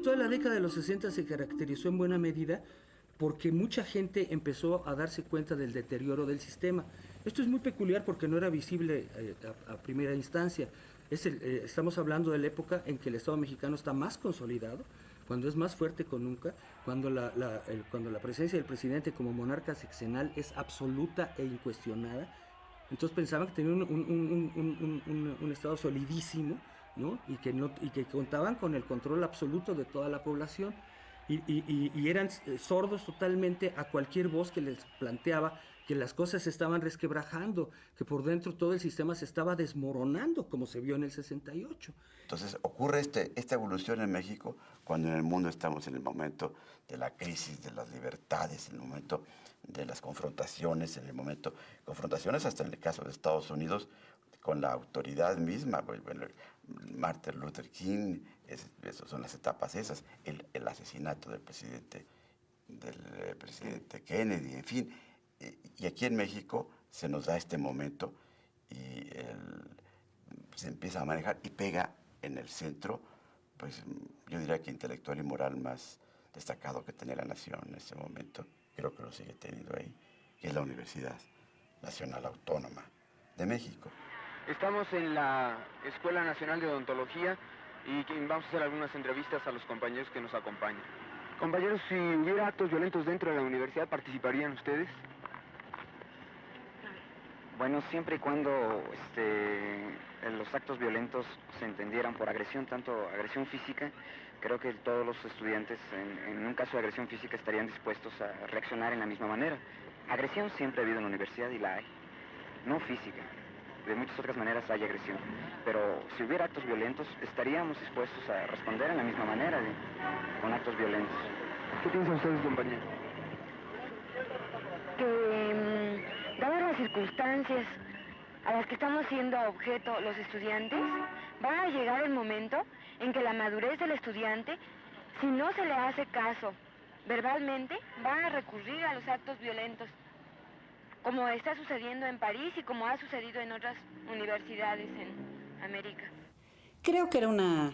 toda la década de los 60 se caracterizó en buena medida porque mucha gente empezó a darse cuenta del deterioro del sistema. Esto es muy peculiar porque no era visible a primera instancia. Estamos hablando de la época en que el Estado mexicano está más consolidado, cuando es más fuerte que nunca, cuando cuando la presencia del presidente como monarca sexenal es absoluta e incuestionada. Entonces pensaban que tenían un Estado solidísimo, ¿no? Y que contaban con el control absoluto de toda la población. Y eran sordos totalmente a cualquier voz que les planteaba que las cosas se estaban resquebrajando, que por dentro todo el sistema se estaba desmoronando, como se vio en el 68. Entonces ocurre esta evolución en México cuando en el mundo estamos en el momento de la crisis de las libertades, en el momento de las confrontaciones, en el momento confrontaciones hasta en el caso de Estados Unidos con la autoridad misma. Bueno, Martin Luther King, esas son las etapas esas, el asesinato del presidente Kennedy, en fin. Y aquí en México se nos da este momento y se empieza a manejar y pega en el centro, pues yo diría que intelectual y moral más destacado que tenía la nación en ese momento, creo que lo sigue teniendo ahí, que es la Universidad Nacional Autónoma de México. Estamos en la Escuela Nacional de Odontología y vamos a hacer algunas entrevistas a los compañeros que nos acompañan. Compañeros, si hubiera actos violentos dentro de la universidad, ¿participarían ustedes? Bueno, siempre y cuando los actos violentos se entendieran por agresión, tanto agresión física, creo que todos los estudiantes en un caso de agresión física estarían dispuestos a reaccionar en la misma manera. Agresión siempre ha habido en la universidad y la hay, no física. De muchas otras maneras hay agresión, pero si hubiera actos violentos estaríamos dispuestos a responder en la misma manera, con actos violentos. ¿Qué piensan ustedes, compañeros? Que dadas las circunstancias a las que estamos siendo objeto los estudiantes, va a llegar el momento en que la madurez del estudiante, si no se le hace caso verbalmente, va a recurrir a los actos violentos, como está sucediendo en París y como ha sucedido en otras universidades en América. Creo que era una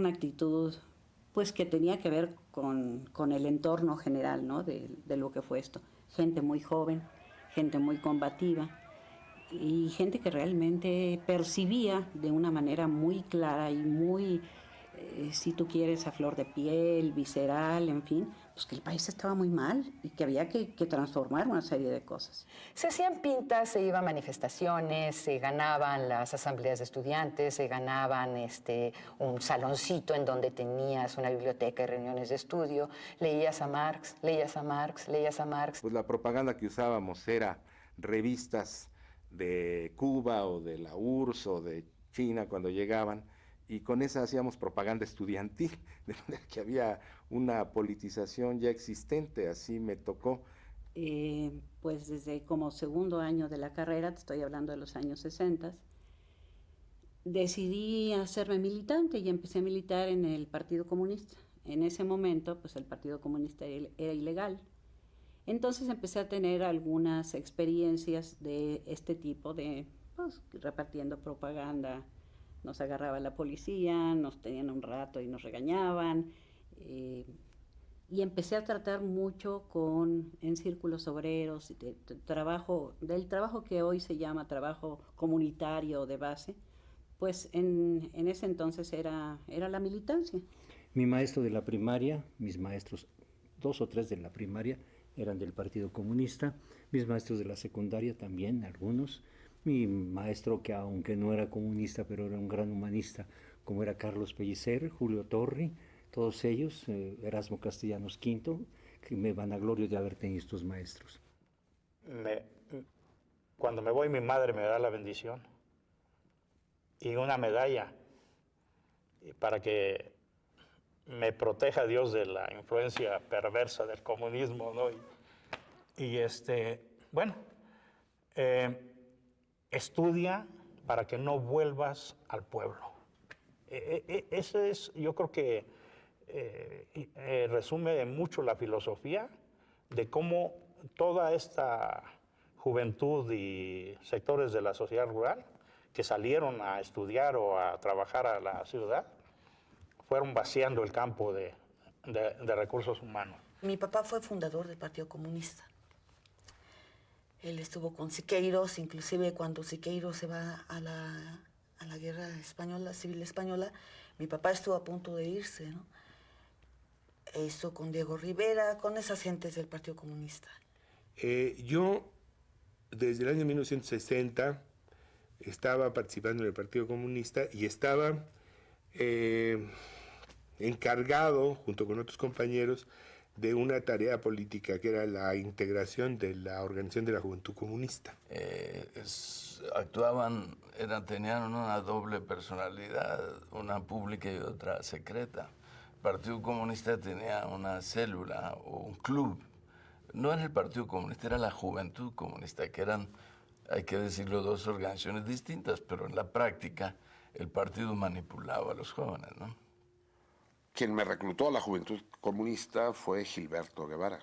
actitud pues que tenía que ver con el entorno general, ¿no? de lo que fue esto. Gente muy joven, gente muy combativa y gente que realmente percibía de una manera muy clara y muy, si tú quieres, a flor de piel, visceral, en fin, pues que el país estaba muy mal y que había que transformar una serie de cosas. Se hacían pintas, se iban a manifestaciones, se ganaban las asambleas de estudiantes, se ganaban un saloncito en donde tenías una biblioteca y reuniones de estudio, leías a Marx, leías a Marx, leías a Marx. Pues la propaganda que usábamos era revistas de Cuba o de la URSS o de China cuando llegaban, y con esa hacíamos propaganda estudiantil, de manera que había una politización ya existente, así me tocó. Pues desde como segundo año de la carrera, te estoy hablando de los años 60, decidí hacerme militante y empecé a militar en el Partido Comunista. En ese momento, pues el Partido Comunista era ilegal. Entonces empecé a tener algunas experiencias de este tipo, pues, repartiendo propaganda. Nos agarraba la policía, nos tenían un rato y nos regañaban. Y empecé a tratar mucho en círculos obreros, del trabajo que hoy se llama trabajo comunitario de base. Pues en ese entonces era la militancia. Mi maestro de la primaria, mis maestros, 2 o 3 de la primaria, eran del Partido Comunista, mis maestros de la secundaria también, algunos. Mi maestro, que aunque no era comunista, pero era un gran humanista, como era Carlos Pellicer, Julio Torri, todos ellos, Erasmo Castellanos V, que me vanaglorio de haber tenido estos maestros. Cuando me voy, mi madre me da la bendición y una medalla para que me proteja Dios de la influencia perversa del comunismo, ¿no? Estudia para que no vuelvas al pueblo. Ese es, yo creo que resume mucho la filosofía de cómo toda esta juventud y sectores de la sociedad rural que salieron a estudiar o a trabajar a la ciudad fueron vaciando el campo de de Recursos Humanos. Mi papá fue fundador del Partido Comunista. Él estuvo con Siqueiros, inclusive cuando Siqueiros se va a la guerra española, civil española, mi papá estuvo a punto de irse, ¿no? Eso con Diego Rivera, con esas gentes del Partido Comunista. Yo, desde el año 1960, estaba participando en el Partido Comunista y estaba encargado, junto con otros compañeros, de una tarea política que era la integración de la Organización de la Juventud Comunista. Tenían una doble personalidad, una pública y otra secreta. El Partido Comunista tenía una célula o un club. No era el Partido Comunista, era la Juventud Comunista, que eran, hay que decirlo, dos organizaciones distintas, pero en la práctica el partido manipulaba a los jóvenes, ¿no? Quien me reclutó a la Juventud Comunista fue Gilberto Guevara.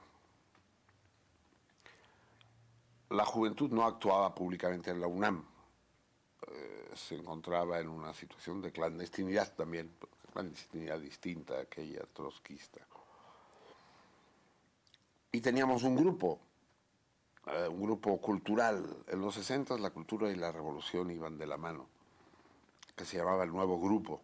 La juventud no actuaba públicamente en la UNAM. Se encontraba en una situación de clandestinidad también, clandestinidad distinta a aquella trotskista. Y teníamos un grupo cultural. En los 60 la cultura y la revolución iban de la mano, que se llamaba el Nuevo Grupo.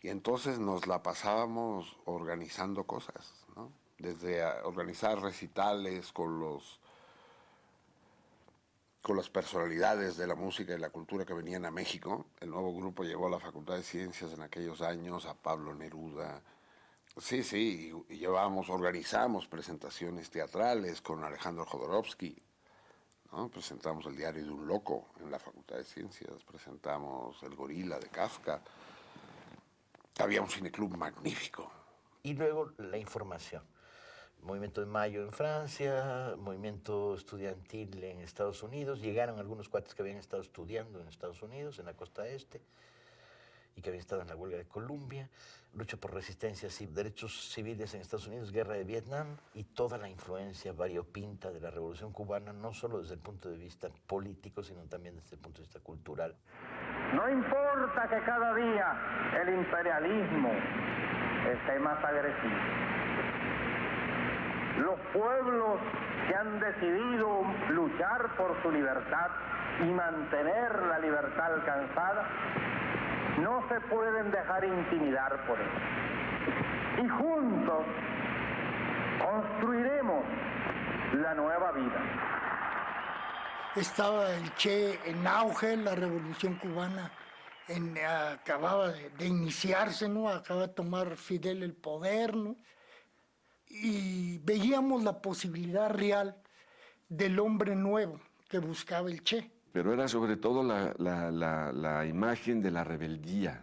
Y entonces nos la pasábamos organizando cosas, ¿no? Desde organizar recitales con las personalidades de la música y la cultura que venían a México. El Nuevo Grupo llevó a la Facultad de Ciencias en aquellos años a Pablo Neruda. Sí, y organizamos presentaciones teatrales con Alejandro Jodorowsky, ¿no? Presentamos El diario de un loco en la Facultad de Ciencias, presentamos El gorila de Kafka. Había un cineclub magnífico. Y luego la información. Movimiento de Mayo en Francia, movimiento estudiantil en Estados Unidos. Llegaron algunos cuates que habían estado estudiando en Estados Unidos, en la costa este, y que habían estado en la huelga de Colombia. Lucha por resistencia, derechos civiles en Estados Unidos, guerra de Vietnam, y toda la influencia variopinta de la Revolución Cubana, no solo desde el punto de vista político, sino también desde el punto de vista cultural. No importa que cada día el imperialismo esté más agresivo. Los pueblos que han decidido luchar por su libertad y mantener la libertad alcanzada no se pueden dejar intimidar por eso. Y juntos construiremos la nueva vida. Estaba el Che en auge, la Revolución Cubana acababa de iniciarse, ¿no? Acaba de tomar Fidel el poder, ¿no? Y veíamos la posibilidad real del hombre nuevo que buscaba el Che. Pero era sobre todo la imagen de la rebeldía,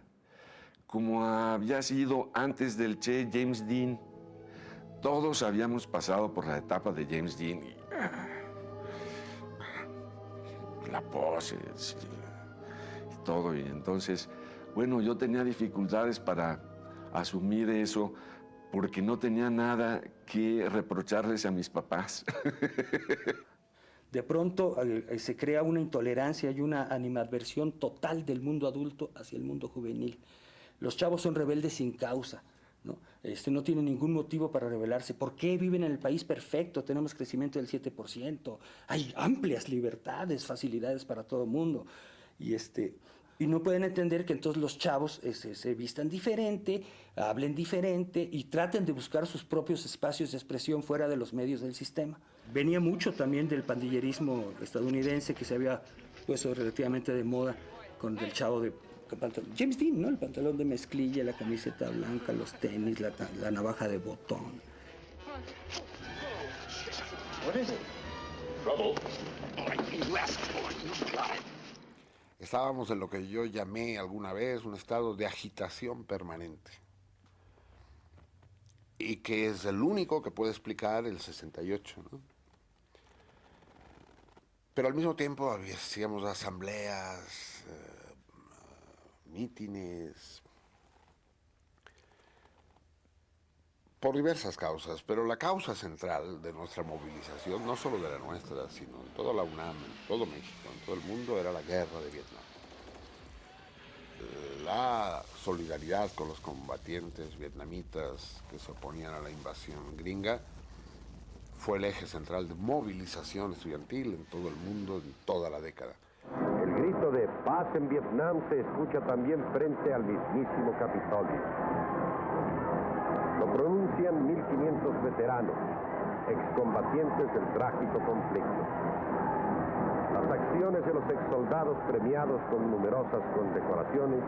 como había sido antes del Che James Dean. Todos habíamos pasado por la etapa de James Dean y la pose, sí, y todo. Y entonces, bueno, yo tenía dificultades para asumir eso porque no tenía nada que reprocharles a mis papás. De pronto se crea una intolerancia y una animadversión total del mundo adulto hacia el mundo juvenil. Los chavos son rebeldes sin causa, ¿no? No tienen ningún motivo para rebelarse. ¿Por qué viven en el país perfecto? Tenemos crecimiento del 7%. Hay amplias libertades, facilidades para todo el mundo. Y no pueden entender que entonces los chavos se vistan diferente, hablen diferente y traten de buscar sus propios espacios de expresión fuera de los medios del sistema. Venía mucho también del pandillerismo estadounidense que se había puesto relativamente de moda con el chavo de James Dean, ¿no? El pantalón de mezclilla, la camiseta blanca, los tenis, la navaja de botón. Estábamos en lo que yo llamé alguna vez un estado de agitación permanente. Y que es el único que puede explicar el 68, ¿no? Pero al mismo tiempo hacíamos asambleas, mítines, por diversas causas, pero la causa central de nuestra movilización, no solo de la nuestra, sino en toda la UNAM, en todo México, en todo el mundo, era la guerra de Vietnam. la solidaridad con los combatientes vietnamitas que se oponían a la invasión gringa fue el eje central de movilización estudiantil en todo el mundo en toda la década. El grito de paz en Vietnam se escucha también frente al mismísimo Capitolio. Lo pronuncian 1.500 veteranos, excombatientes del trágico conflicto. Las acciones de los exsoldados premiados con numerosas condecoraciones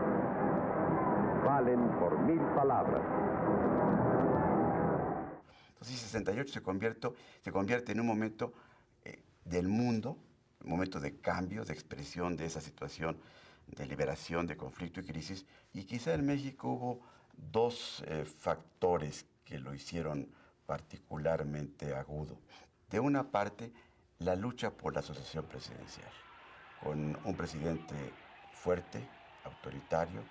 valen por 1000 palabras. Entonces, 68 se convierte en un momento del mundo, un momento de cambio, de expresión de esa situación de liberación, de conflicto y crisis. Y quizá en México hubo dos factores que lo hicieron particularmente agudo. De una parte, la lucha por la sucesión presidencial, con un presidente fuerte, autoritario,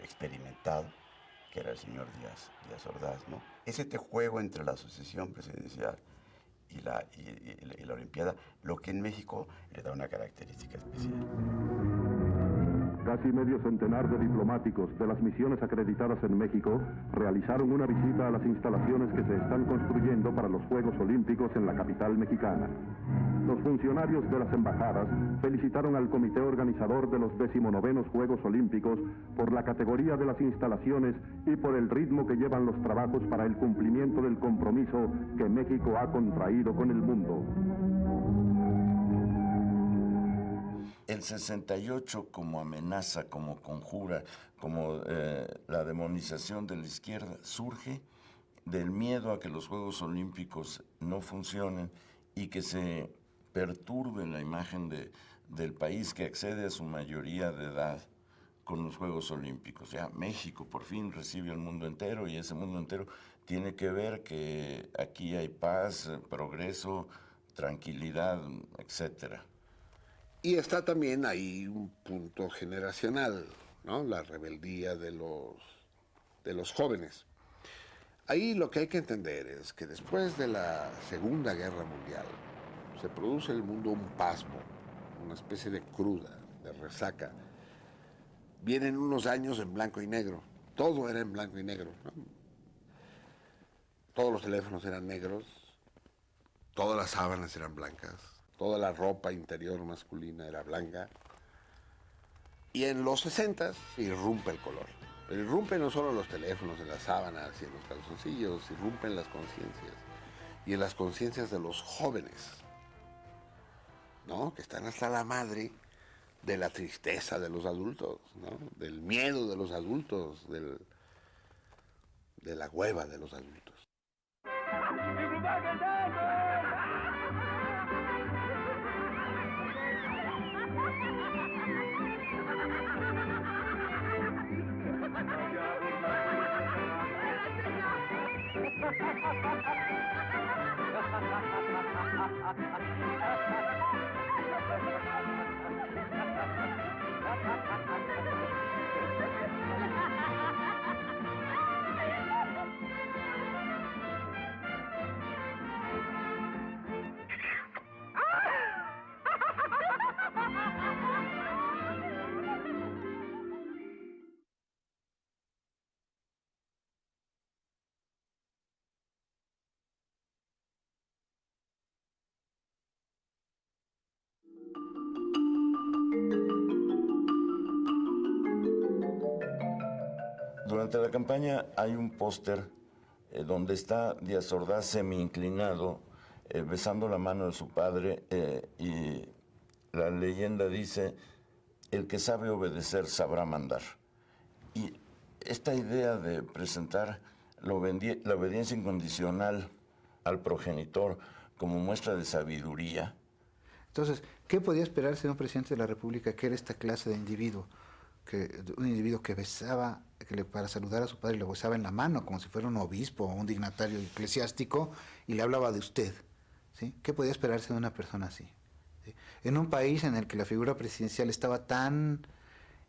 experimentado, que era el señor Díaz Ordaz, ¿no? Ese juego entre la sucesión presidencial y la Olimpiada, lo que en México le da una característica especial. Casi medio centenar de diplomáticos de las misiones acreditadas en México realizaron una visita a las instalaciones que se están construyendo para los Juegos Olímpicos en la capital mexicana. Los funcionarios de las embajadas felicitaron al comité organizador de los 19º Juegos Olímpicos por la categoría de las instalaciones y por el ritmo que llevan los trabajos para el cumplimiento del compromiso que México ha contraído con el mundo. El 68 como amenaza, como conjura, como la demonización de la izquierda, surge del miedo a que los Juegos Olímpicos no funcionen y que se perturbe la imagen del país que accede a su mayoría de edad con los Juegos Olímpicos. Ya México por fin recibe al mundo entero y ese mundo entero tiene que ver que aquí hay paz, progreso, tranquilidad, etcétera. Y está también ahí un punto generacional, ¿no? La rebeldía de los jóvenes. Ahí lo que hay que entender es que después de la Segunda Guerra Mundial se produce en el mundo un pasmo, una especie de cruda, de resaca. Vienen unos años en blanco y negro, todo era en blanco y negro, ¿no? Todos los teléfonos eran negros, todas las sábanas eran blancas. Toda la ropa interior masculina era blanca. Y en los 60 irrumpe el color. Pero irrumpe no solo los teléfonos, en las sábanas y en los calzoncillos, irrumpen las conciencias. Y en las conciencias de los jóvenes, ¿no? Que están hasta la madre de la tristeza de los adultos, ¿no? Del miedo de los adultos, de la hueva de los adultos. Durante la campaña hay un póster donde está Díaz Ordaz semi-inclinado, besando la mano de su padre, y la leyenda dice, el que sabe obedecer sabrá mandar. Y esta idea de presentar la obediencia incondicional al progenitor como muestra de sabiduría. Entonces, ¿qué podía esperarse de un presidente de la República que era esta clase de individuo? Un individuo que besaba, para saludar a su padre le besaba en la mano como si fuera un obispo o un dignatario eclesiástico y le hablaba de usted, ¿sí? ¿Qué podía esperarse de una persona así? ¿Sí? En un país en el que la figura presidencial estaba tan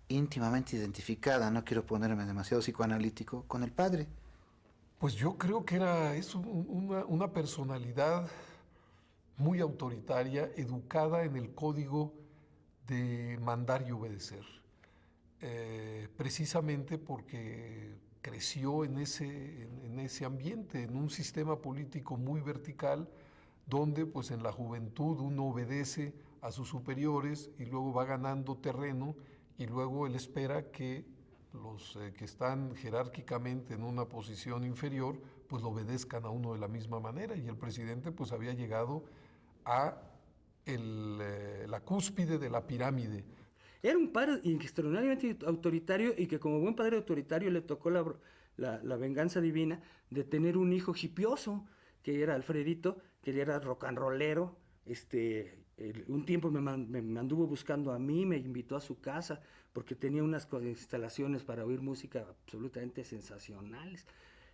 íntimamente identificada, no quiero ponerme demasiado psicoanalítico, con el padre. Pues yo creo que era una personalidad muy autoritaria, educada en el código de mandar y obedecer. precisamente porque creció en ese ambiente, en un sistema político muy vertical, donde pues en la juventud uno obedece a sus superiores y luego va ganando terreno y luego él espera que los que están jerárquicamente en una posición inferior pues lo obedezcan a uno de la misma manera, y el presidente pues había llegado a la cúspide de la pirámide. Era un padre extraordinariamente autoritario, y que como buen padre autoritario le tocó la venganza divina de tener un hijo hipioso, que era Alfredito, que era rock and rollero. Un tiempo me anduvo buscando a mí, me invitó a su casa, porque tenía unas instalaciones para oír música absolutamente sensacionales.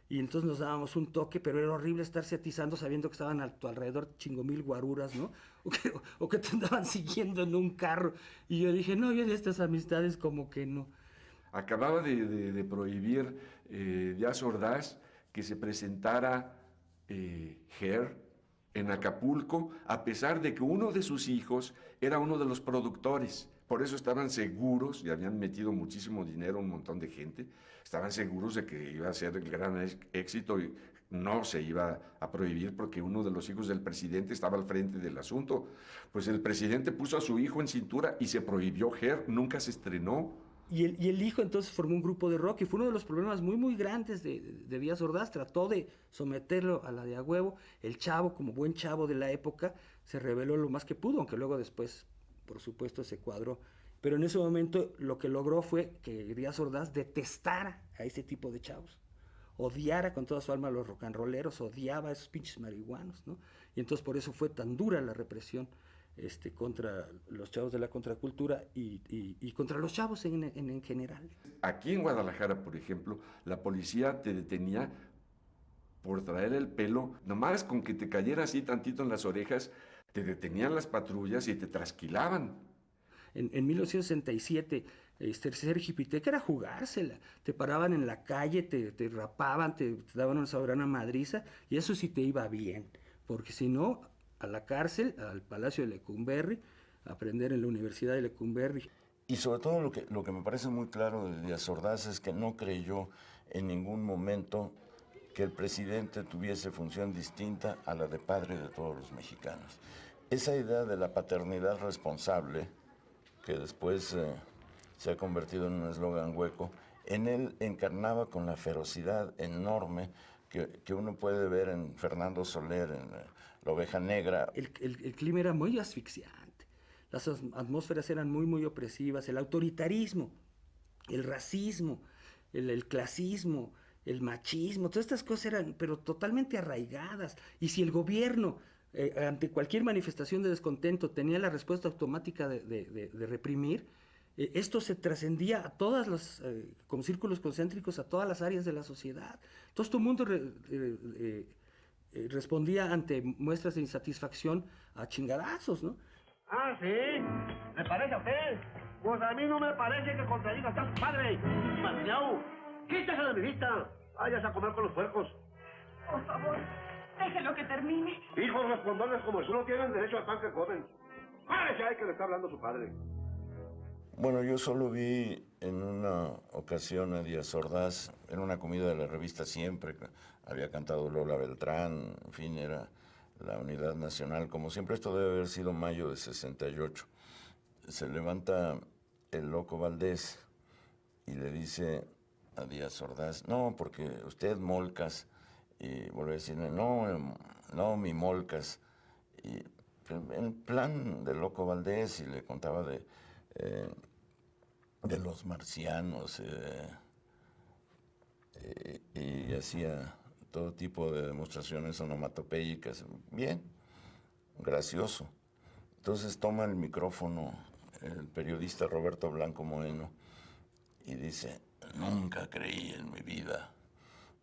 Y entonces nos dábamos un toque, pero era horrible estarse atizando sabiendo que estaban a tu alrededor 5,000 guaruras, ¿no? O que te andaban siguiendo en un carro. Y yo dije, no, yo de estas amistades como que no. Acababa de prohibir Díaz Ordaz que se presentara Her en Acapulco, a pesar de que uno de sus hijos era uno de los productores. Por eso estaban seguros, y habían metido muchísimo dinero un montón de gente, estaban seguros de que iba a ser el gran éxito y no se iba a prohibir porque uno de los hijos del presidente estaba al frente del asunto. Pues el presidente puso a su hijo en cintura y se prohibió Her, nunca se estrenó. Y el hijo entonces formó un grupo de rock, y fue uno de los problemas muy, muy grandes de Díaz Ordaz. Trató de someterlo a la de a huevo. El chavo, como buen chavo de la época, se rebeló lo más que pudo, aunque luego después, por supuesto, se cuadró. Pero en ese momento lo que logró fue que Díaz Ordaz detestara a ese tipo de chavos. Odiara con toda su alma a los rock and rolleros, odiaba a esos pinches marihuanos, ¿no? Y entonces por eso fue tan dura la represión contra los chavos de la contracultura y contra los chavos en general. Aquí en Guadalajara, por ejemplo, la policía te detenía por traer el pelo, nomás con que te cayera así tantito en las orejas, te detenían las patrullas y te trasquilaban. En 1967, ser jipiteca era jugársela. Te paraban en la calle, te rapaban, te daban una soberana madriza, y eso sí te iba bien, porque si no, a la cárcel, al Palacio de Lecumberri, a aprender en la Universidad de Lecumberri. Y sobre todo lo que me parece muy claro de Díaz Ordaz es que no creyó en ningún momento que el presidente tuviese función distinta a la de padre de todos los mexicanos. Esa idea de la paternidad responsable, que después se ha convertido en un eslogan hueco, en él encarnaba con la ferocidad enorme que uno puede ver en Fernando Soler, en La Oveja Negra. El clima era muy asfixiante, las atmósferas eran muy, muy opresivas, el autoritarismo, el racismo, el clasismo, el machismo, todas estas cosas eran pero totalmente arraigadas. Y si el gobierno, ante cualquier manifestación de descontento, tenía la respuesta automática de reprimir, esto se trascendía a todas las, como círculos concéntricos, a todas las áreas de la sociedad. Todo el mundo respondía ante muestras de insatisfacción a chingadazos, ¿no? Ah, sí, ¿le parece a usted? Pues a mí no me parece que contradiga a su padre. Marciao, quítese de mi vista. Váyase a comer con los puercos. Por favor, déjelo que termine. Hijos respondones como tú no tienen derecho al pan que comen. ¡Párese ahí que le está hablando su padre! Bueno, yo solo vi en una ocasión a Díaz Ordaz en una comida de la revista Siempre. Había cantado Lola Beltrán, en fin, era la Unidad Nacional. Como siempre, esto debe haber sido mayo de 68. Se levanta el Loco Valdés y le dice a Díaz Ordaz, no, porque usted Molcas, y vuelve a decirle, no, mi Molcas. Y en plan de Loco Valdés, y le contaba de los marcianos, y hacía todo tipo de demostraciones onomatopéyicas. Bien, gracioso. Entonces toma el micrófono el periodista Roberto Blanco Moreno y dice, nunca creí en mi vida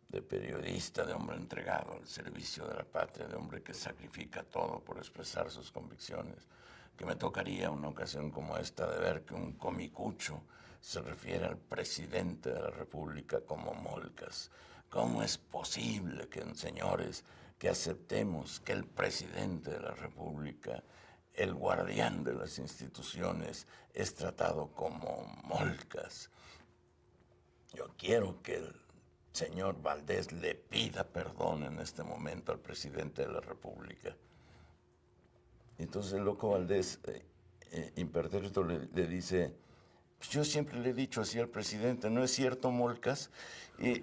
de periodista, de hombre entregado al servicio de la patria, de hombre que sacrifica todo por expresar sus convicciones, que me tocaría una ocasión como esta de ver que un comicucho se refiere al presidente de la República como Molcas. ¿Cómo es posible que, señores, que aceptemos que el presidente de la República el guardián de las instituciones es tratado como molcas. Yo quiero que el señor Valdés le pida perdón en este momento al presidente de la República. Entonces el loco Valdés, impertérrito, le dice, pues yo siempre le he dicho así al presidente, ¿no es cierto, molcas? Y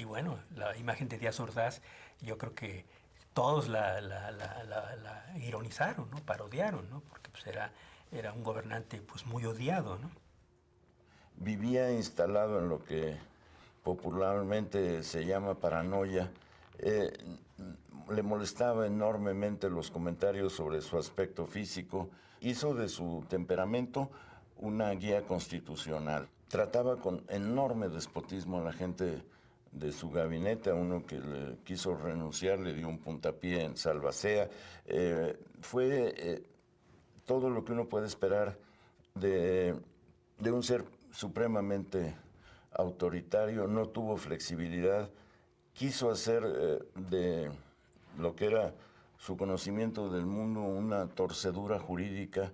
bueno, la imagen de Díaz Ordaz, yo creo que todos la ironizaron, ¿no? Parodiaron, ¿no? Porque pues era un gobernante pues muy odiado, ¿no? Vivía instalado en lo que popularmente se llama paranoia. Le molestaba enormemente los comentarios sobre su aspecto físico. Hizo de su temperamento una guía constitucional. Trataba con enorme despotismo a la gente de su gabinete. A uno que le quiso renunciar le dio un puntapié en Salvacea. Fue todo lo que uno puede esperar de un ser supremamente autoritario. No tuvo flexibilidad. Quiso hacer de lo que era su conocimiento del mundo una torcedura jurídica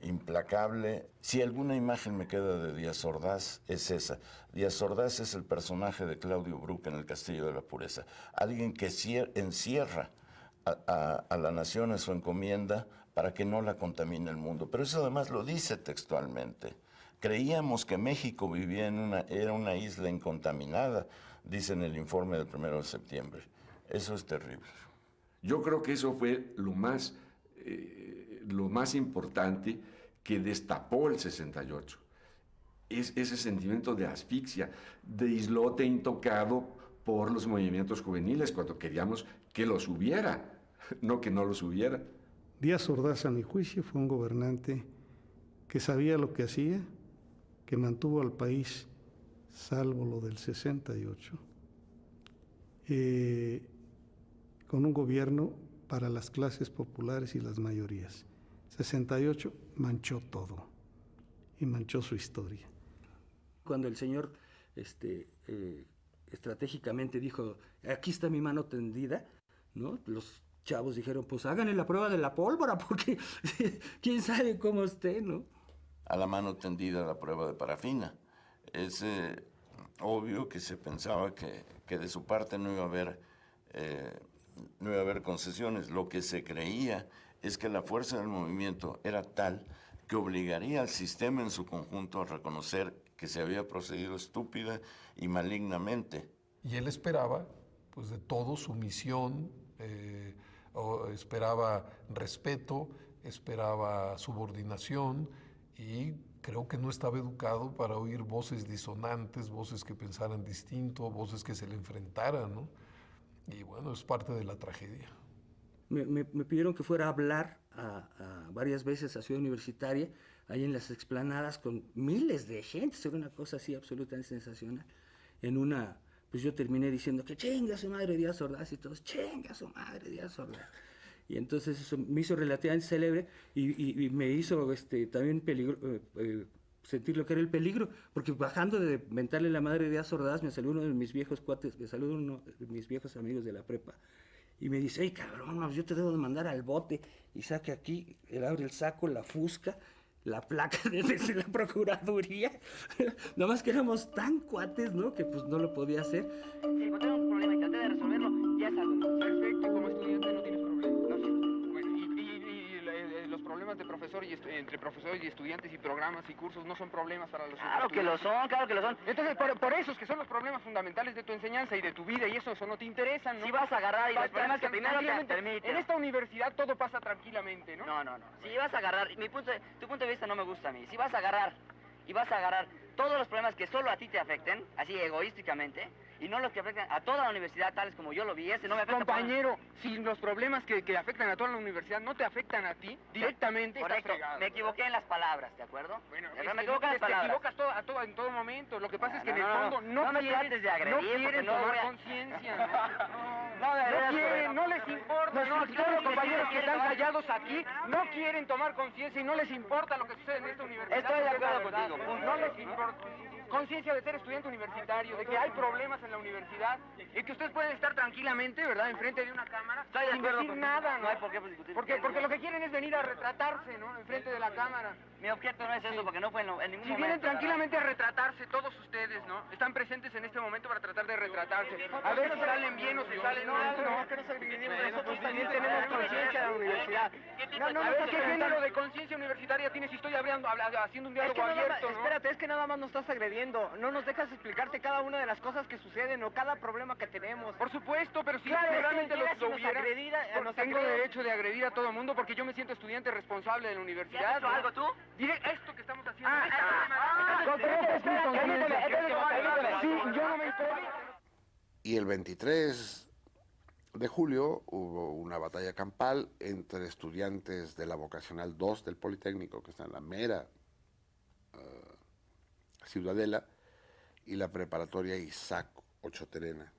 implacable. Si alguna imagen me queda de Díaz Ordaz, es esa. Díaz Ordaz es el personaje de Claudio Brook en El Castillo de la Pureza. Alguien que encierra a la nación en su encomienda para que no la contamine el mundo. Pero eso además lo dice textualmente. Creíamos que México vivía era una isla incontaminada, dice en el informe del 1 de septiembre. Eso es terrible. Yo creo que eso fue lo más importante que destapó el 68. Es ese sentimiento de asfixia, de islote intocado por los movimientos juveniles, cuando queríamos que los hubiera, no que no los hubiera. Díaz Ordaz, a mi juicio, fue un gobernante que sabía lo que hacía, que mantuvo al país, salvo lo del 68, con un gobierno para las clases populares y las mayorías. 68 manchó todo y manchó su historia. Cuando el señor estratégicamente dijo, aquí está mi mano tendida, ¿no? Los chavos dijeron, pues háganle la prueba de la pólvora, porque quién sabe cómo esté, ¿no? A la mano tendida la prueba de parafina. Es obvio que se pensaba que de su parte no iba a haber concesiones. Lo que se creía es que la fuerza del movimiento era tal que obligaría al sistema en su conjunto a reconocer que se había procedido estúpida y malignamente. Y él esperaba, pues de todo, sumisión, esperaba respeto, esperaba subordinación, y creo que no estaba educado para oír voces disonantes, voces que pensaran distinto, voces que se le enfrentaran, ¿no? Y bueno, es parte de la tragedia. Me pidieron que fuera a hablar varias veces a Ciudad Universitaria, ahí en las explanadas con miles de gente, era una cosa así absolutamente sensacional. Pues yo terminé diciendo que chinga su madre Díaz Ordaz, y todos, chinga su madre Díaz Ordaz. Y entonces eso me hizo relativamente célebre y me hizo también sentir lo que era el peligro, porque bajando de mentarle la madre de Díaz Ordaz, me salió uno de mis viejos cuates, me salió uno de mis viejos amigos de la prepa, y me dice, ¡ay, cabrón, yo te debo de mandar al bote! Y saca aquí, él abre el saco, la fusca, la placa de la Procuraduría. Nada más que éramos tan cuates, ¿no?, que pues no lo podía hacer. Si encontré un problema y traté de resolverlo, ya es algo. Perfecto, y como estudiante no tienes problema. No, sí. Y los problemas de profesor entre profesores y estudiantes y programas y cursos no son problemas para los estudiantes. Claro que lo son, claro que lo son. Entonces, por eso es que son los problemas fundamentales de tu enseñanza y de tu vida, y eso no te interesan, ¿no? Si vas a agarrar y los problemas que primero te permiten. En esta universidad todo pasa tranquilamente, ¿no? No. Si vas a agarrar, tu punto de vista no me gusta a mí. Si vas a agarrar y vas a agarrar todos los problemas que solo a ti te afecten, así egoísticamente, y no los que afectan a toda la universidad, tales como yo lo vi, no me afecta. Compañero, si los problemas que afectan a toda la universidad no te afectan a ti, directamente, estás fregado. Me equivoqué en las palabras, ¿de acuerdo? Bueno, me equivoqué en las palabras. Te equivocas en todo momento. Lo que pasa es que en el fondo no quieren tomar conciencia. No les importa. todos los compañeros que están callados aquí no quieren tomar conciencia y no les importa lo que sucede en esta universidad. Estoy de acuerdo contigo. No les importa. Conciencia de ser estudiante universitario, de que hay problemas en la universidad y que ustedes pueden estar tranquilamente, ¿verdad?, enfrente de una cámara sin decir nada, ¿no? No hay por qué discutir. Porque lo que quieren es venir a retratarse, ¿no?, enfrente de la cámara. Mi objeto no es eso, porque no fue en ningún momento. Si vienen tranquilamente a retratarse todos ustedes, ¿no? Están presentes en este momento para tratar de retratarse. A ver si salen bien o si salen mal, ¿no? Nosotros también tenemos conciencia de la universidad. A ver, ¿qué género de conciencia universitaria tienes si estoy haciendo un diálogo abierto, ¿no? Espérate, es que nada más nos estás agrediendo. No nos dejas explicarte cada una de las cosas que suceden o cada problema que tenemos. Por supuesto, pero si Claro, realmente es que lo hubiera, tengo derecho de agredir a todo el mundo porque yo me siento estudiante responsable de la universidad. ¿Ya has hecho ¿no? algo tú? Diré esto que estamos haciendo. Yo no me estoy... Y el 23 de julio hubo una batalla campal entre estudiantes de la Vocacional 2 del Politécnico, que está en la mera Ciudadela, y la preparatoria Isaac Ochoterena,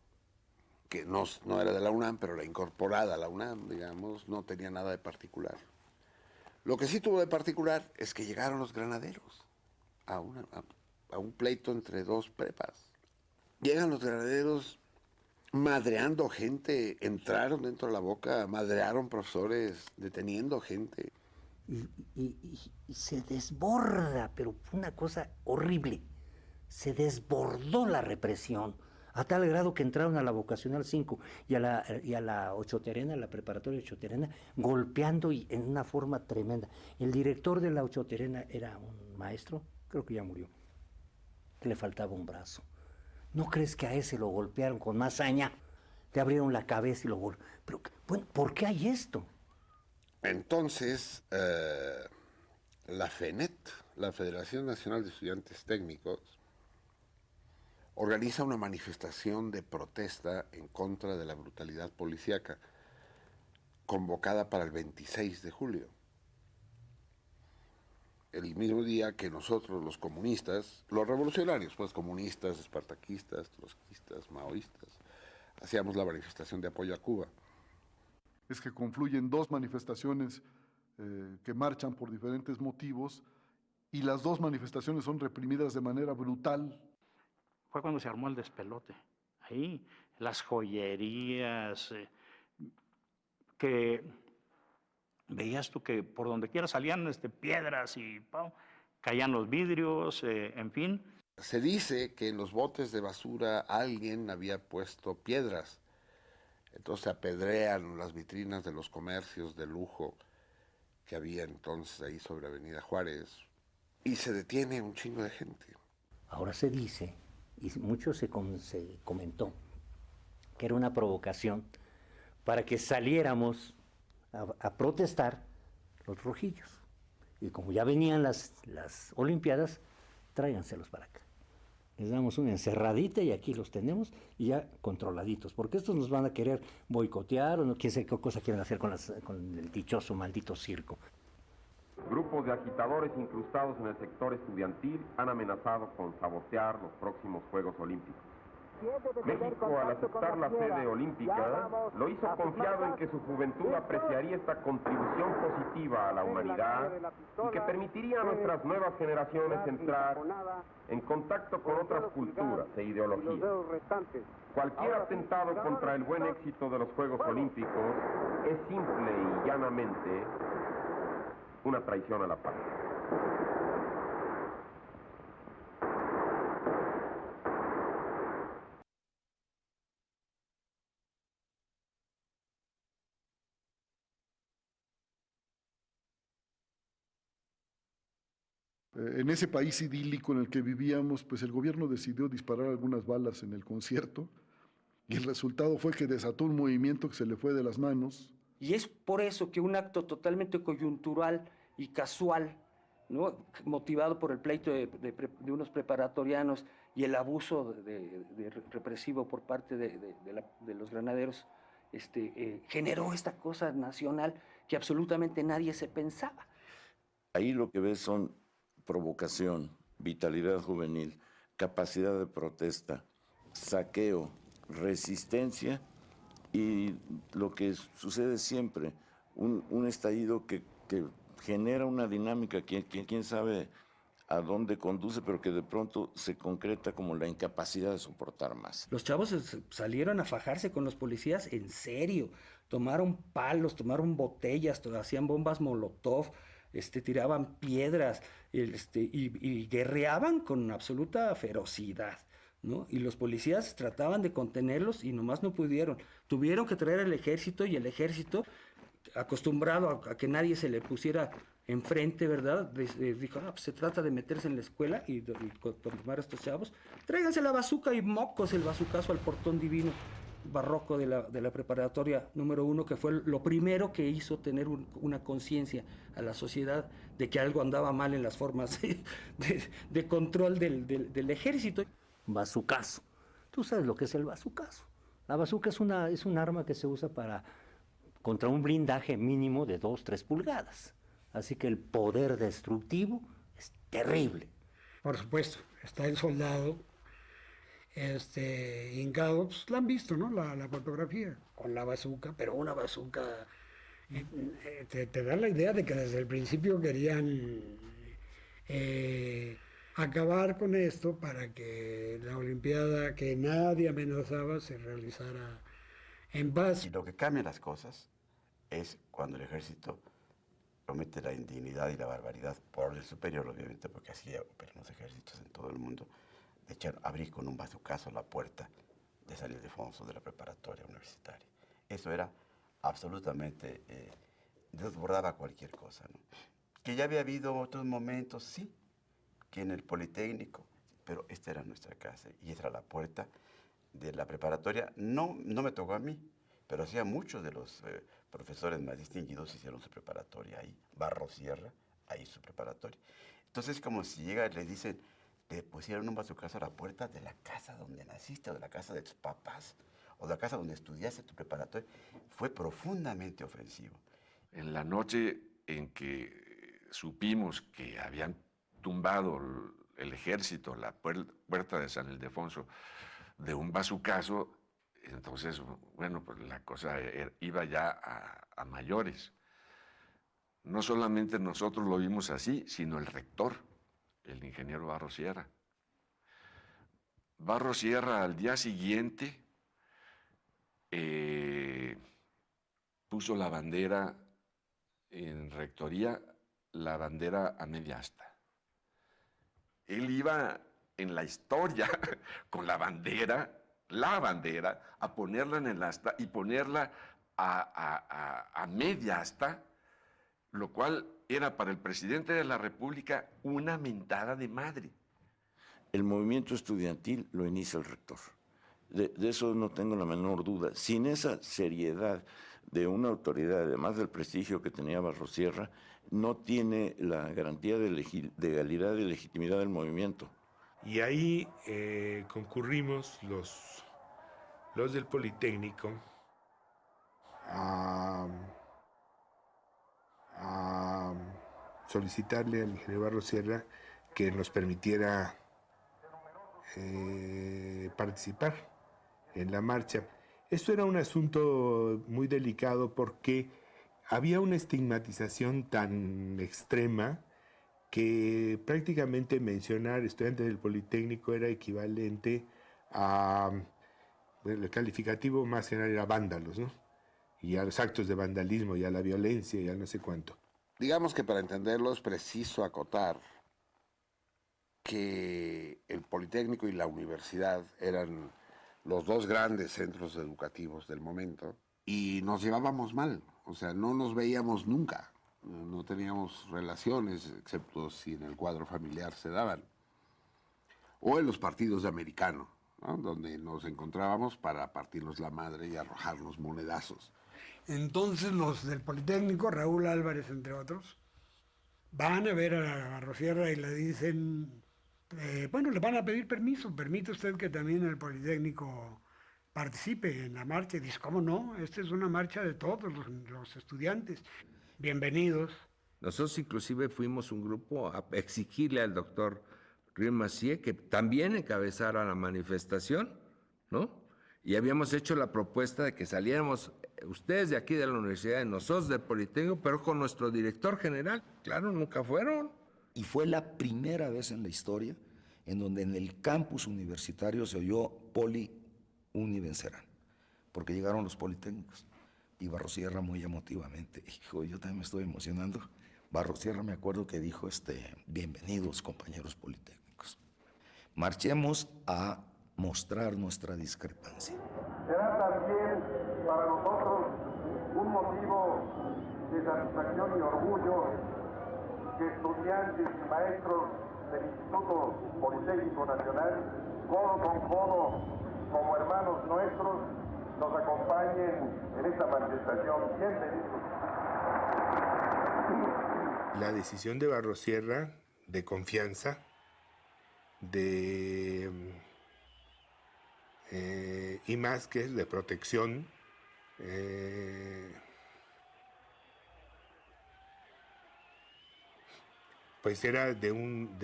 que no era de la UNAM, pero era incorporada a la UNAM, digamos, no tenía nada de particular. Lo que sí tuvo de particular es que llegaron los granaderos a un pleito entre dos prepas. Llegan los granaderos madreando gente, entraron dentro de la boca, madrearon profesores, deteniendo gente. Y se desborda, pero fue una cosa horrible. Se desbordó la represión, a tal grado que entraron a la Vocacional 5 y a la Ochoterena, la preparatoria Ochoterena, golpeando y en una forma tremenda. El director de la Ochoterena era un maestro, creo que ya murió, que le faltaba un brazo. ¿No crees que a ese lo golpearon con más saña? Le abrieron la cabeza y lo golpearon. Pero, bueno, ¿por qué hay esto? Entonces, la FENET, la Federación Nacional de Estudiantes Técnicos, organiza una manifestación de protesta en contra de la brutalidad policíaca, convocada para el 26 de julio. El mismo día que nosotros, los comunistas, los revolucionarios, pues comunistas, espartaquistas, trotskistas, maoístas, hacíamos la manifestación de apoyo a Cuba. Es que confluyen dos manifestaciones que marchan por diferentes motivos y las dos manifestaciones son reprimidas de manera brutal. Fue cuando se armó el despelote. Ahí, las joyerías, que veías tú que por donde quiera salían piedras y caían los vidrios, en fin. Se dice que en los botes de basura alguien había puesto piedras. Entonces apedrean las vitrinas de los comercios de lujo que había entonces ahí sobre Avenida Juárez y se detiene un chingo de gente. Ahora se dice, y mucho se comentó, que era una provocación para que saliéramos a protestar los rojillos. Y como ya venían las Olimpiadas, tráiganselos para acá. Les damos una encerradita y aquí los tenemos y ya controladitos, porque estos nos van a querer boicotear o no quién sé qué cosa quieren hacer con el dichoso maldito circo. Grupos de agitadores incrustados en el sector estudiantil han amenazado con sabotear los próximos Juegos Olímpicos. México, al aceptar la sede olímpica, lo hizo confiado en que su juventud apreciaría esta contribución positiva a la humanidad y que permitiría a nuestras nuevas generaciones entrar en contacto con otras culturas e ideologías. Cualquier atentado contra el buen éxito de los Juegos Olímpicos es simple y llanamente una traición a la paz. En ese país idílico en el que vivíamos, pues el gobierno decidió disparar algunas balas en el concierto y el resultado fue que desató un movimiento que se le fue de las manos. Y es por eso que un acto totalmente coyuntural y casual, ¿no?, motivado por el pleito de unos preparatorianos y el abuso represivo por parte de los granaderos, generó esta cosa nacional que absolutamente nadie se pensaba. Ahí lo que ves son provocación, vitalidad juvenil, capacidad de protesta, saqueo, resistencia Y lo que sucede siempre, un estallido que genera una dinámica, quién sabe a dónde conduce, pero que de pronto se concreta como la incapacidad de soportar más. Los chavos salieron a fajarse con los policías en serio, tomaron palos, tomaron botellas, hacían bombas molotov, tiraban piedras, y guerreaban con absoluta ferocidad, ¿no? Y los policías trataban de contenerlos y nomás no pudieron. Tuvieron que traer el ejército, y el ejército, acostumbrado a que nadie se le pusiera enfrente, ¿verdad? Dijo, pues se trata de meterse en la escuela y tomar a estos chavos. Tráiganse la bazuca y mocos el bazucazo al portón divino barroco de la preparatoria número 1, que fue lo primero que hizo tener una conciencia a la sociedad de que algo andaba mal en las formas de control del ejército. Bazucazo. Tú sabes lo que es el bazucazo. La bazuca es un arma que se usa contra un blindaje mínimo de 2-3 pulgadas. Así que el poder destructivo es terrible. Por supuesto, está el soldado hincado, pues la han visto, ¿no? La fotografía con la bazuca, pero una bazuca te da la idea de que desde el principio querían acabar con esto para que la Olimpiada que nadie amenazaba se realizara en paz. Y lo que cambia las cosas es cuando el ejército comete la indignidad y la barbaridad por orden superior, obviamente, porque así operan los ejércitos en todo el mundo, de abrir con un bazucazo la puerta de San Ildefonso de la preparatoria universitaria. Eso era absolutamente, desbordaba cualquier cosa, ¿no? Que ya había habido otros momentos, sí, que en el Politécnico, pero esta era nuestra casa y esta era la puerta de la preparatoria. No me tocó a mí, pero sí a muchos de los profesores más distinguidos hicieron su preparatoria ahí. Barros Sierra, ahí su preparatoria. Entonces, como si llega y le dicen, te pusieron un bazucazo a la puerta de la casa donde naciste, o de la casa de tus papás, o de la casa donde estudiaste tu preparatoria, fue profundamente ofensivo. En la noche en que supimos que habían tumbado el ejército la puerta de San Ildefonso de un bazucazo, entonces, bueno, pues la cosa iba ya a mayores. No solamente nosotros lo vimos así, sino el rector, el ingeniero Barros Sierra. Barros Sierra al día siguiente puso la bandera en rectoría, la bandera a media asta. Él iba en la historia con la bandera, a ponerla en el asta y ponerla a media asta, lo cual era para el presidente de la República una mentada de madre. El movimiento estudiantil lo inicia el rector. De eso no tengo la menor duda. Sin esa seriedad de una autoridad, además del prestigio que tenía Barros Sierra, no tiene la garantía de legalidad y legitimidad del movimiento. Y ahí concurrimos los del Politécnico a solicitarle al ingeniero Barros Sierra que nos permitiera participar en la marcha. Esto era un asunto muy delicado porque había una estigmatización tan extrema que prácticamente mencionar estudiantes del Politécnico era equivalente a, bueno, el calificativo más general era vándalos, ¿no? Y a los actos de vandalismo y a la violencia y a no sé cuánto. Digamos que para entenderlo es preciso acotar que el Politécnico y la universidad eran los dos grandes centros educativos del momento y nos llevábamos mal, o sea, no nos veíamos nunca, no teníamos relaciones, excepto si en el cuadro familiar se daban, o en los partidos de americano, ¿no? Donde nos encontrábamos para partirnos la madre y arrojarnos monedazos. Entonces los del Politécnico, Raúl Álvarez entre otros, van a ver a Barros Sierra y le dicen, bueno, le van a pedir permiso, permite usted que también el Politécnico participe en la marcha. Y dice, ¿cómo no? Esta es una marcha de todos los estudiantes. Bienvenidos. Nosotros inclusive fuimos un grupo a exigirle al doctor Ríos Massieu que también encabezara la manifestación, ¿no? Y habíamos hecho la propuesta de que saliéramos ustedes de aquí de la universidad, nosotros del Politécnico, pero con nuestro director general. Claro, nunca fueron. Y fue la primera vez en la historia en donde en el campus universitario se oyó Poli Uni vencerán, porque llegaron los politécnicos. Y Barrosierra muy emotivamente, hijo, yo también me estoy emocionando. Barrosierra me acuerdo que dijo, bienvenidos compañeros politécnicos. Marchemos a mostrar nuestra discrepancia. Será también para nosotros un motivo de satisfacción y orgullo que estudiantes y maestros del Instituto Politécnico Nacional, codo con codo, como hermanos nuestros, nos acompañen en esta manifestación. Bienvenidos. La decisión de Barrosierra de confianza, y más que de protección, pues era de un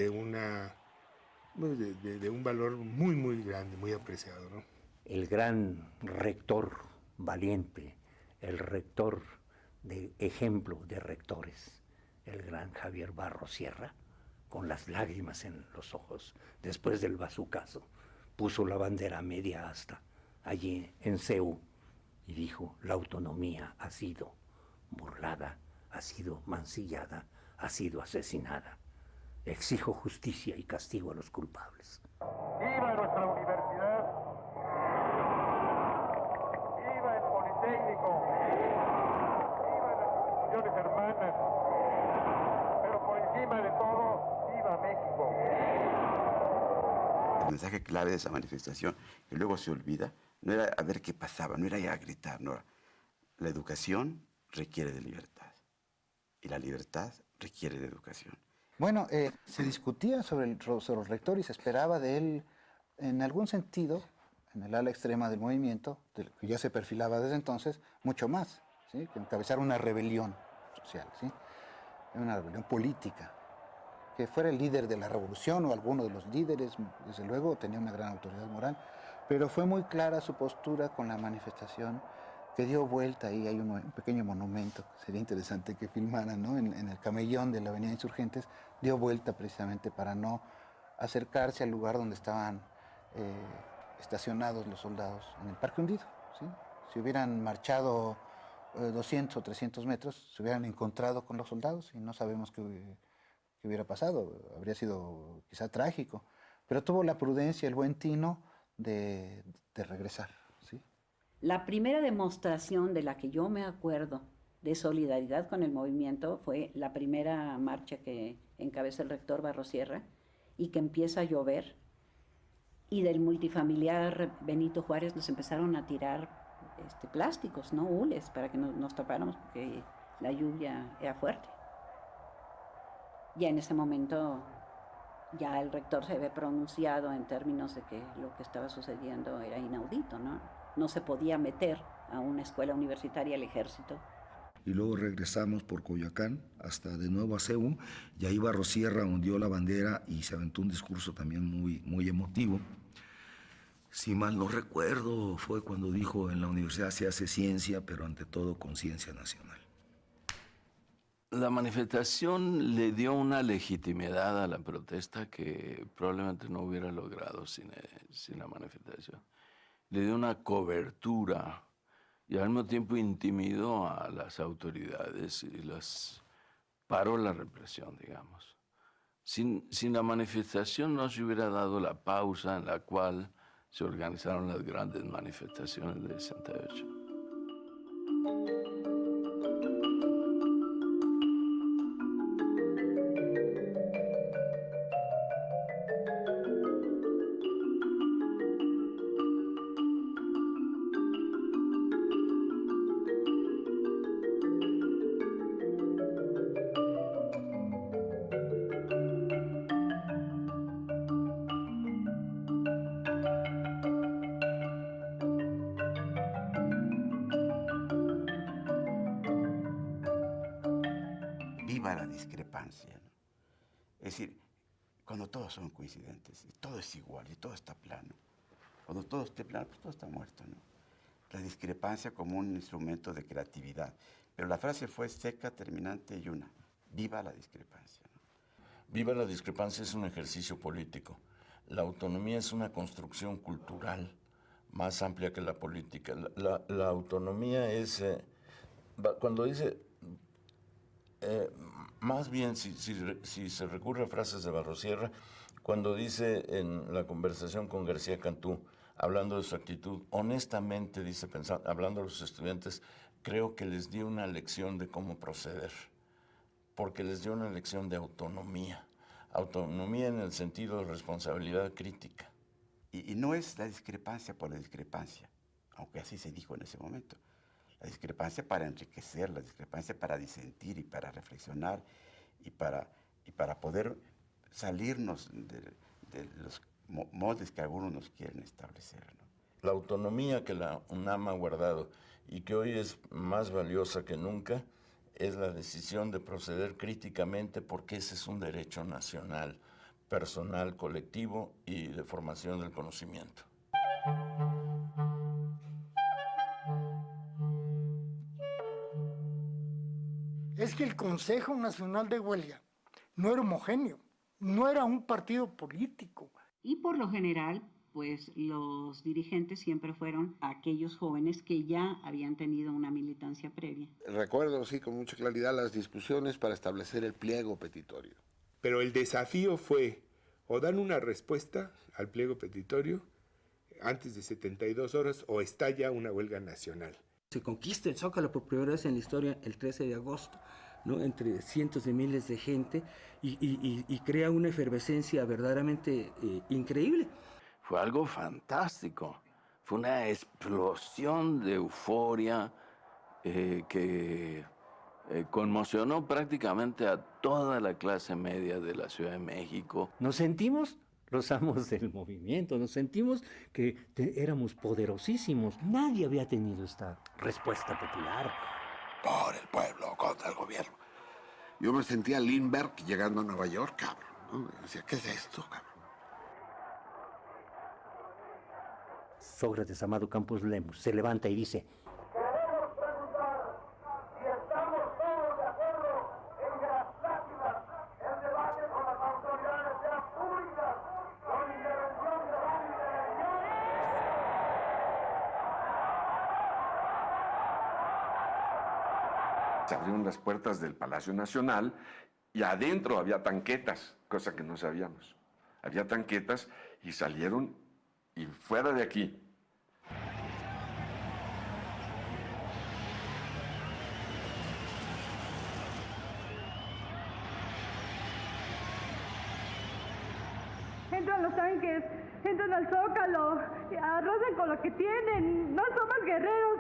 valor muy, muy grande, muy apreciado, ¿no? El gran rector valiente, el rector de ejemplo de rectores, el gran Javier Barrosierra, con las lágrimas en los ojos, después del bazucazo, puso la bandera media asta allí en CEU y dijo, la autonomía ha sido burlada, ha sido mancillada, ha sido asesinada. Exijo justicia y castigo a los culpables. ¡Viva nuestra universidad! ¡Viva el Politécnico! ¡Viva las instituciones hermanas! Pero por encima de todo, ¡viva México! El mensaje clave de esa manifestación, que luego se olvida, no era a ver qué pasaba, no era ir a gritar, no. La educación requiere de libertad y la libertad requiere de educación. Bueno, se discutía sobre el rector y se esperaba de él, en algún sentido, en el ala extrema del movimiento, que ya se perfilaba desde entonces, mucho más, ¿sí? Que encabezara una rebelión social, ¿sí? Una rebelión política. Que fuera el líder de la revolución o alguno de los líderes, desde luego tenía una gran autoridad moral, pero fue muy clara su postura con la manifestación que dio vuelta, ahí hay un pequeño monumento, sería interesante que filmaran, ¿no? En el camellón de la Avenida Insurgentes, dio vuelta precisamente para no acercarse al lugar donde estaban estacionados los soldados, en el Parque Hundido, ¿sí? Si hubieran marchado 200 o 300 metros, se hubieran encontrado con los soldados y no sabemos qué hubiera pasado, habría sido quizá trágico, pero tuvo la prudencia, el buen tino de regresar, ¿sí? La primera demostración de la que yo me acuerdo de solidaridad con el movimiento fue la primera marcha que encabeza el rector Barrosierra y que empieza a llover y del multifamiliar Benito Juárez nos empezaron a tirar plásticos, no hules, para que nos tapáramos porque la lluvia era fuerte. Ya en ese momento ya el rector se había pronunciado en términos de que lo que estaba sucediendo era inaudito, ¿no? No se podía meter a una escuela universitaria el ejército. Y luego regresamos por Coyoacán hasta de nuevo a CEU, y ahí Barrosierra hundió la bandera y se aventó un discurso también muy, muy emotivo. Si mal no recuerdo, fue cuando dijo, en la universidad se hace ciencia, pero ante todo conciencia nacional. La manifestación le dio una legitimidad a la protesta que probablemente no hubiera logrado sin la manifestación. Le dio una cobertura y al mismo tiempo intimidó a las autoridades y paró la represión, digamos. Sin la manifestación no se hubiera dado la pausa en la cual se organizaron las grandes manifestaciones de 68. Viva la discrepancia, ¿no? Es decir, cuando todos son coincidentes, y todo es igual, y todo está plano, Cuando todo esté plano, pues todo está muerto, ¿no? La discrepancia como un instrumento de creatividad. Pero la frase fue seca, terminante y una. Viva la discrepancia, ¿no? Viva la discrepancia es un ejercicio político. La autonomía es una construcción cultural más amplia que la política. La autonomía es, cuando dice, más bien si se recurre a frases de Barrosierra, cuando dice en la conversación con García Cantú, hablando de su actitud, honestamente, dice, hablando a los estudiantes, creo que les dio una lección de cómo proceder, porque les dio una lección de autonomía. Autonomía en el sentido de responsabilidad crítica. Y no es la discrepancia por la discrepancia, aunque así se dijo en ese momento. La discrepancia para enriquecer, la discrepancia para disentir y para reflexionar y para poder salirnos de los moldes que algunos nos quieren establecer, ¿no? La autonomía que la UNAM ha guardado y que hoy es más valiosa que nunca es la decisión de proceder críticamente, porque ese es un derecho nacional, personal, colectivo y de formación del conocimiento. Es que el Consejo Nacional de Huelga no era homogéneo, no era un partido político. Y por lo general, pues los dirigentes siempre fueron aquellos jóvenes que ya habían tenido una militancia previa. Recuerdo, sí, con mucha claridad las discusiones para establecer el pliego petitorio. Pero el desafío fue o dar una respuesta al pliego petitorio antes de 72 horas o estalla una huelga nacional. Se conquista el Zócalo por primera vez en la historia el 13 de agosto, ¿no? Entre cientos de miles de gente y crea una efervescencia verdaderamente increíble. Fue algo fantástico, fue una explosión de euforia que conmocionó prácticamente a toda la clase media de la Ciudad de México. Nos sentimos los amos del movimiento, nos sentimos que éramos poderosísimos. Nadie había tenido esta respuesta popular. Por el pueblo, contra el gobierno. Yo me sentía Lindbergh llegando a Nueva York, cabrón, ¿no? Decía, ¿qué es esto, cabrón? Sócrates Amado Campos Lemus se levanta y dice: queremos preguntar si estamos todos de acuerdo en que las pláticas, el debate con las autoridades sean públicas, con intervención de la Se abrieron las puertas del Palacio Nacional y adentro había tanquetas, cosa que no sabíamos. Había tanquetas y salieron, y fuera de aquí. Entran los tanques, entran al Zócalo, arrasan con lo que tienen. No somos guerreros,